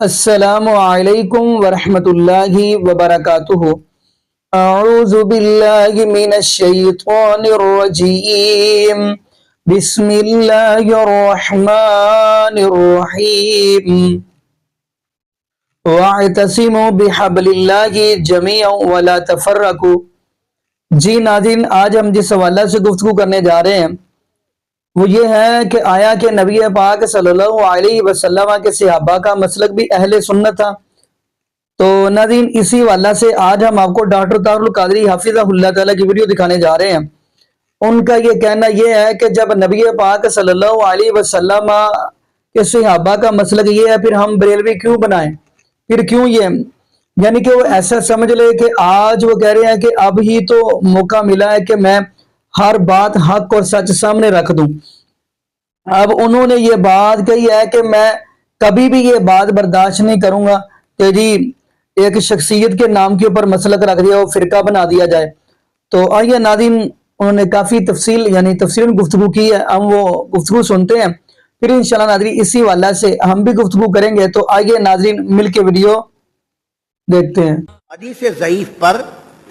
السلام علیکم ورحمۃ اللہ وبرکاتہ۔ اعوذ باللہ من الشیطان الرجیم، بسم اللہ الرحمن الرحیم، واعتصموا بحبل اللہ جمیعا ولا تفرقوا۔ جی ناظرین، آج ہم جس حوالہ سے گفتگو کرنے جا رہے ہیں وہ یہ ہے کہ آیا کہ نبی پاک صلی اللہ علیہ وسلم کے صحابہ کا مسلک بھی اہل سنت تھا؟ تو ناظرین، اسی حوالہ سے آج ہم آپ کو ڈاکٹر طاہر القادری حفظہ اللہ تعالیٰ کی ویڈیو دکھانے جا رہے ہیں۔ ان کا یہ کہنا یہ ہے کہ جب نبی پاک صلی اللہ علیہ وسلم کے صحابہ کا مسلک یہ ہے، پھر ہم بریلوی کیوں بنائیں؟ پھر کیوں یہ؟ یعنی کہ وہ ایسا سمجھ لے کہ آج وہ کہہ رہے ہیں کہ اب ہی تو موقع ملا ہے کہ میں ہر بات حق اور سچ سامنے رکھ دوں۔ اب انہوں نے یہ بات کہی ہے کہ میں کبھی بھی یہ بات برداشت نہیں کروں گا کہ جی ایک شخصیت کے نام کے اوپر مسلک رکھ دیا، وہ فرقہ بنا دیا جائے۔ تو آئیے ناظرین، انہوں نے کافی تفصیل گفتگو کی ہے، ہم وہ گفتگو سنتے ہیں، پھر انشاءاللہ ناظرین اسی حوالہ سے ہم بھی گفتگو کریں گے۔ تو آئیے ناظرین مل کے ویڈیو دیکھتے ہیں۔ حدیث ضعیف پر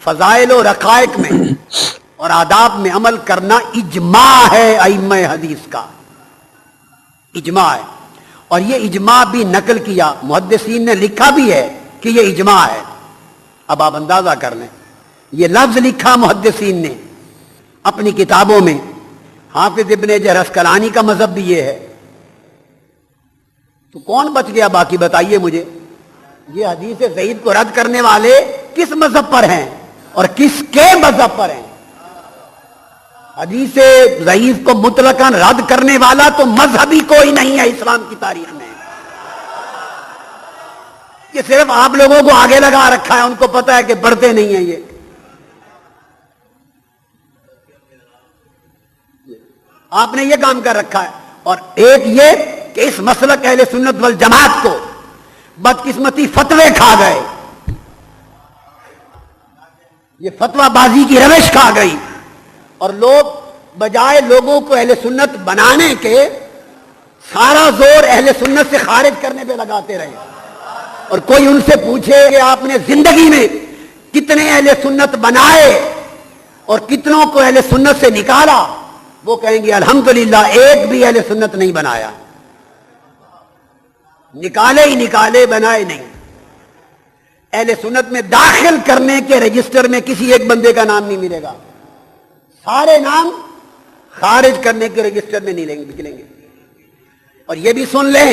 فضائل و رقائق میں اور آداب میں عمل کرنا اجماع ہے ائمہ حدیث کا، اجماع ہے۔ اور یہ اجماع بھی نقل کیا، محدثین نے لکھا بھی ہے کہ یہ اجماع ہے۔ اب آپ اندازہ کر لیں، یہ لفظ لکھا محدثین نے اپنی کتابوں میں۔ حافظ ابن حجر عسقلانی کا مذہب بھی یہ ہے، تو کون بچ گیا باقی؟ بتائیے مجھے، یہ حدیث ضعیف کو رد کرنے والے کس مذہب پر ہیں اور کس کے مذہب پر ہیں؟ حدیث ضعیف کو مطلقاً رد کرنے والا تو مذہبی کوئی نہیں ہے اسلام کی تاریخ میں۔ یہ صرف آپ لوگوں کو آگے لگا رکھا ہے، ان کو پتا ہے کہ پڑھتے نہیں ہیں۔ یہ آپ نے یہ کام کر رکھا ہے۔ اور ایک یہ کہ اس مسلک اہل سنت والجماعت کو بدقسمتی فتوے کھا گئے، یہ فتوہ بازی کی روش کھا گئی، اور لوگ بجائے لوگوں کو اہل سنت بنانے کے سارا زور اہل سنت سے خارج کرنے پہ لگاتے رہے۔ اور کوئی ان سے پوچھے کہ آپ نے زندگی میں کتنے اہل سنت بنائے اور کتنوں کو اہل سنت سے نکالا، وہ کہیں گے الحمدللہ ایک بھی اہل سنت نہیں بنایا، نکالے ہی نکالے، بنائے نہیں۔ اہل سنت میں داخل کرنے کے رجسٹر میں کسی ایک بندے کا نام نہیں ملے گا، سارے نام خارج کرنے کے رجسٹر میں نہیں نکلیں گے۔ اور یہ بھی سن لیں،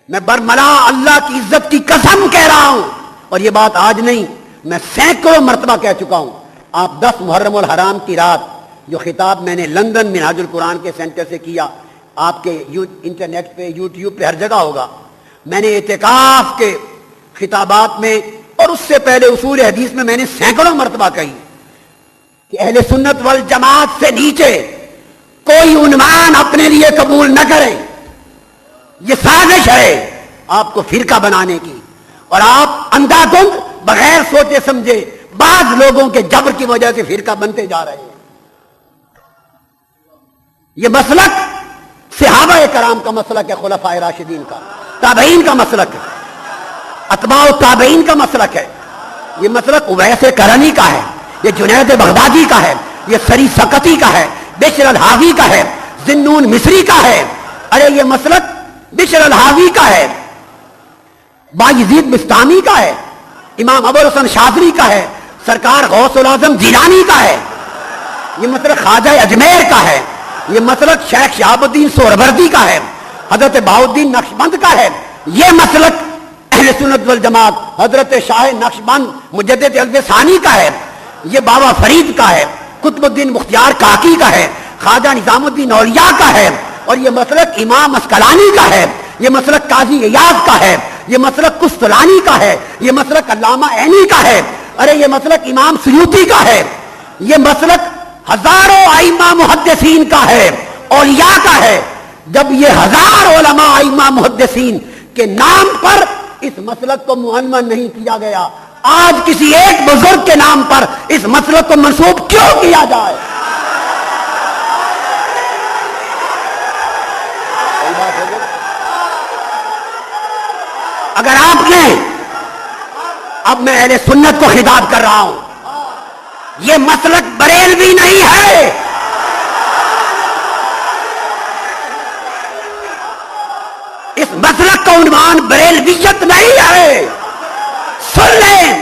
میں برملا اللہ کی عزت کی قسم کہہ رہا ہوں، اور یہ بات آج نہیں، میں سینکڑوں مرتبہ کہہ چکا ہوں۔ آپ 10 محرم الحرام کی رات جو خطاب میں نے لندن منہاج القرآن کے سینٹر سے کیا، آپ کے انٹرنیٹ پہ یوٹیوب پہ ہر جگہ ہوگا، میں نے اعتکاف کے خطابات میں اور اس سے پہلے اصول حدیث میں نے سینکڑوں مرتبہ کہی کہ اہل سنت والجماعت سے نیچے کوئی عنوان اپنے لیے قبول نہ کریں۔ یہ سازش ہے آپ کو فرقہ بنانے کی، اور آپ اندھا دھند بغیر سوچے سمجھے بعض لوگوں کے جبر کی وجہ سے فرقہ بنتے جا رہے ہیں۔ یہ مسلک صحابہ کرام کا مسلک ہے، خلفاء راشدین کا، تابعین کا مسلک ہے، اتباع تابعین کا مسلک ہے۔ یہ مسلک اویس کرنی کا ہے، یہ جنید بغدادی کا ہے، یہ سری سقطی کا ہے، بشر الحاوی کا ہے، ذنون مصری کا ہے۔ ارے یہ مسلک بشر الحاوی کا ہے، بایزید بستامی کا ہے، امام ابوالحسن شاذلی کا ہے، سرکار غوث العظم جیلانی کا ہے، یہ مسلک خواجہ اجمیر کا ہے، یہ مسلک شیخ شہاب الدین سہروردی کا ہے، حضرت بہاؤالدین نقشبند کا ہے، یہ مسلک اہل سنت والجماعت حضرت شاہ نقشبند مجدد الفسانی کا ہے، یہ بابا فرید کا ہے، قطب الدین مختیار کاکی کا ہے، خواجہ نظام الدین اولیاء کا ہے، اور یہ مسلک امام عسقلانی کا ہے، یہ مسلک قاضی ایاز کا ہے، یہ مسلک قسطلانی کا ہے، یہ مسلک علامہ عینی کا ہے، ارے یہ مسلک امام سیوطی کا ہے، یہ مسلک ہزاروں ائمہ محدثین کا ہے، اولیاء کا ہے۔ جب یہ 1000 علماء ائمہ محدثین کے نام پر اس مسلک کو معنون نہیں کیا گیا، آج کسی ایک بزرگ کے نام پر اس مسلک کو منسوب کیوں کیا جائے؟ اگر آپ نے، اب میں اہل سنت کو خطاب کر رہا ہوں، یہ مسلک بریلوی نہیں ہے، اس مسلک کا عنوان بریلویت نہیں ہے۔ سن لیں،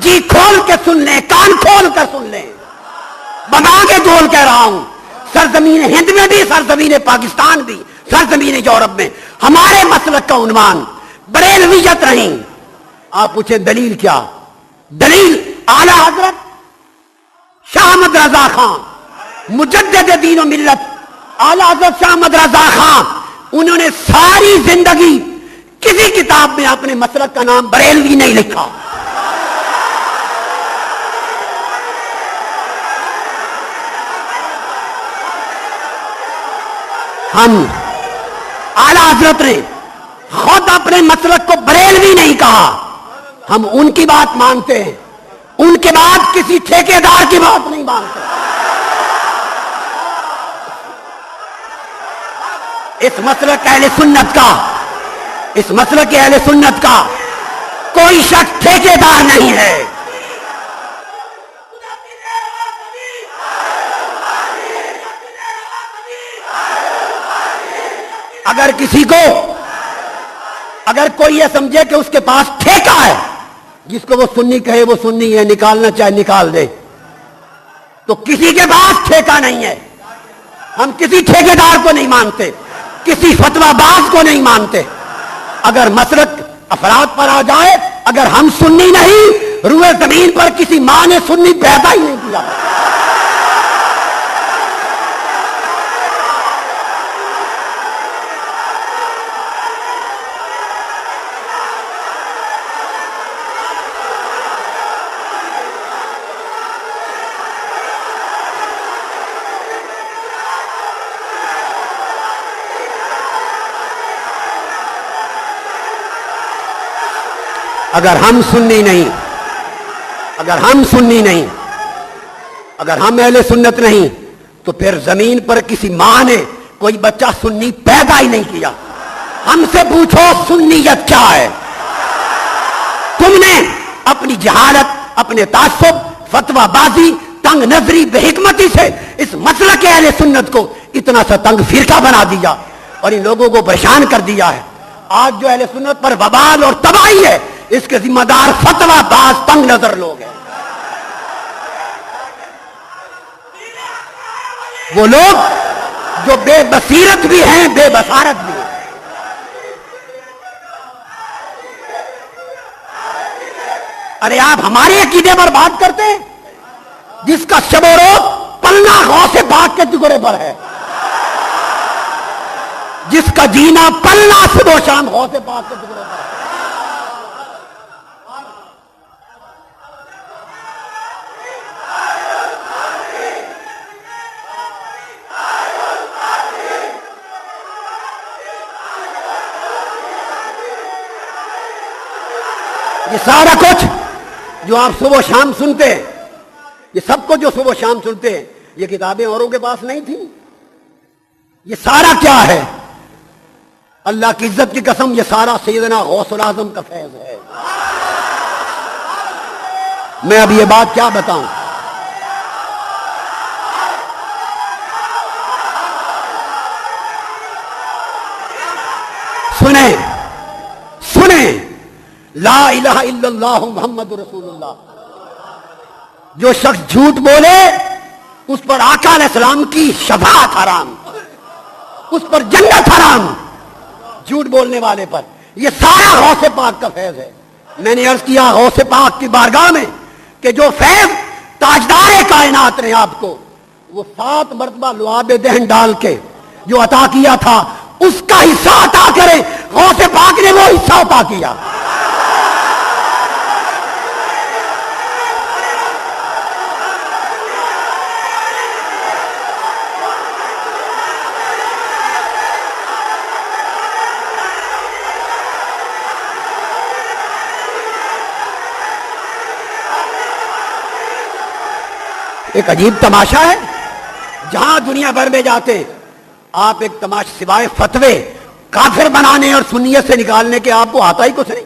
جی کھول کے سن لیں، کان کھول کر سن لیں، بنا کے ڈول کہہ رہا ہوں، سرزمین ہند میں بھی، سرزمین پاکستان بھی، سرزمین یورپ میں ہمارے مسلک کا عنوان بریلویت نہیں۔ آپ پوچھیں دلیل کیا؟ دلیل اعلی حضرت شاہ احمد رضا خان، مجدد دین و ملت، اعلی حضرت شاہ احمد رضا خان، انہوں نے ساری زندگی کسی کتاب میں اپنے مسلک کا نام بریلوی نہیں لکھا۔ ہم اعلی حضرت نے خود اپنے مسلک کو بریلوی نہیں کہا، ہم ان کی بات مانتے ہیں، ان کے بعد کسی ٹھیکیدار کی بات نہیں مانتے۔ اس مسلک اہل سنت کا، اس مسلک اہل سنت کا کوئی شخص ٹھیکیدار نہیں ہے۔ اگر کسی کو، اگر کوئی یہ سمجھے کہ اس کے پاس ٹھیکہ ہے، جس کو وہ سنی کہے وہ سنی ہے، نکالنا چاہے نکال دے، تو کسی کے پاس ٹھیکہ نہیں ہے۔ ہم کسی ٹھیکیدار کو نہیں مانتے، کسی فتویٰ باز کو نہیں مانتے۔ اگر مسلک افراد پر آ جائے، اگر ہم سنی نہیں، روئے زمین پر کسی ماں نے سنی پیدا ہی نہیں کیا۔ اگر ہم سنی نہیں، اگر ہم سنی نہیں، اگر ہم اہل سنت نہیں، تو پھر زمین پر کسی ماں نے کوئی بچہ سنی پیدا ہی نہیں کیا۔ ہم سے پوچھو سنیت کیا ہے؟ تم نے اپنی جہالت، اپنے تعصب، فتویٰ بازی، تنگ نظری، بے حکمتی سے اس مسلک اہل سنت کو اتنا سا تنگ فرقہ بنا دیا اور ان لوگوں کو پریشان کر دیا ہے۔ آج جو اہل سنت پر وبال اور تباہی ہے، اس کے ذمہ دار فتویٰ باز تنگ نظر لوگ ہیں۔ وہ لوگ جو بے بصیرت بھی ہیں، بے بصارت بھی ہیں۔ ارے آپ ہمارے عقیدے پر بات کرتے ہیں، جس کا شب و روز پلنا غوث پاک کے ٹکڑے پر ہے، جس کا جینا پلنا صبح و شام غوث پاک کے ٹکڑے پر ہے۔ یہ سارا کچھ جو آپ صبح و شام سنتے ہیں، یہ سب کچھ جو صبح و شام سنتے ہیں، یہ کتابیں اوروں کے پاس نہیں تھیں۔ یہ سارا کیا ہے؟ اللہ کی عزت کی قسم، یہ سارا سیدنا غوث الاعظم کا فیض ہے۔ میں اب یہ بات کیا بتاؤں؟ سنیں سنیں، لا الہ الا اللہ محمد رسول اللہ۔ جو شخص جھوٹ بولے اس پر آقا علیہ السلام کی شفاعت حرام، اس پر جنت حرام، جھوٹ بولنے والے پر۔ یہ سارا غوث پاک کا فیض ہے۔ میں نے عرض کیا غوث پاک کی بارگاہ میں کہ جو فیض تاجدار کائنات نے آپ کو وہ 7 مرتبہ لعاب دہن ڈال کے جو عطا کیا تھا، اس کا حصہ عطا کرے۔ غوث پاک نے وہ حصہ عطا کیا۔ ایک عجیب تماشا ہے، جہاں دنیا بھر میں جاتے آپ ایک تماشا سوائے فتوے کافر بنانے اور سنیت سے نکالنے کے آپ کو آتا ہی کچھ نہیں۔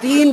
3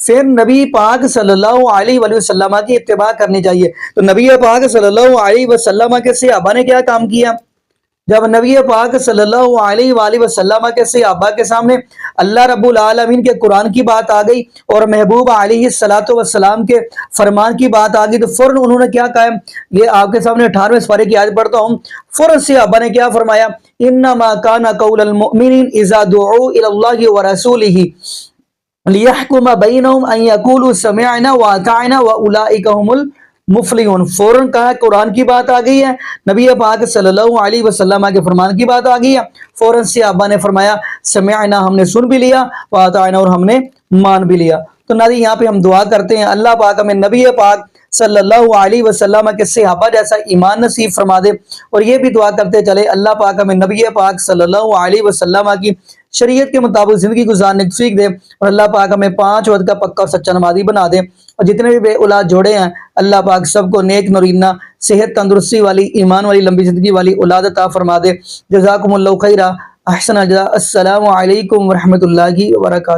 پھر نبی پاک صلی اللہ علیہ وآلہ وسلم کی اتباع کرنی چاہیے۔ تو نبی پاک صلی اللہ علیہ وسلم کے صحابہ نے کیا کام کیا؟ جب نبی پاک صلی اللہ علیہ وآلہ وسلم کے صحابہ کے سامنے اللہ رب العالمین کے قرآن کی بات آ گئی اور محبوب علیہ الصلوۃ والسلام کے فرمان کی بات آ گئی، تو فوراً انہوں نے کیا کہا ہے؟ یہ آپ کے سامنے 18ویں سپارے کی آیت پڑھتا ہوں۔ فوراً صحابہ نے کیا فرمایا؟ انما کان قول المؤمنین اذا دعوا الی اللہ ورسولہ لیحکم بینہم ان یقولوا سمعنا واطعنا واولئک هم المفلحون۔ فوراً کہا قرآن کی بات آ گئی ہے، نبی پاک صلی اللہ علیہ وسلم کے فرمان کی بات آ گئی ہے، فوراً صحابہ نے فرمایا سمعنا، ہم نے سن بھی لیا، واطعنا، اور ہم نے مان بھی لیا۔ تو ناظرین یہاں پہ ہم دعا کرتے ہیں اللہ پاک ہمیں نبی پاک صلی اللہ علیہ وسلم کے صحابہ جیسا ایمان نصیب فرما دے، اور یہ بھی دعا کرتے چلے اللہ پاک ہمیں نبی پاک صلی اللہ علیہ وسلم کی شریعت کے مطابق زندگی گزارنے کی توفیق دے، اور اللہ پاک ہمیں 5 وقت کا پکا اور سچا نمازی بنا دے، اور جتنے بھی بے اولاد جوڑے ہیں اللہ پاک سب کو نیک نورینہ صحت تندرستی والی ایمان والی لمبی زندگی والی اولاد عطا فرما دے۔ جزاکم اللہ خیرہ، احسن الجزاء، السلام علیکم ورحمۃ اللہ وبرکاتہ۔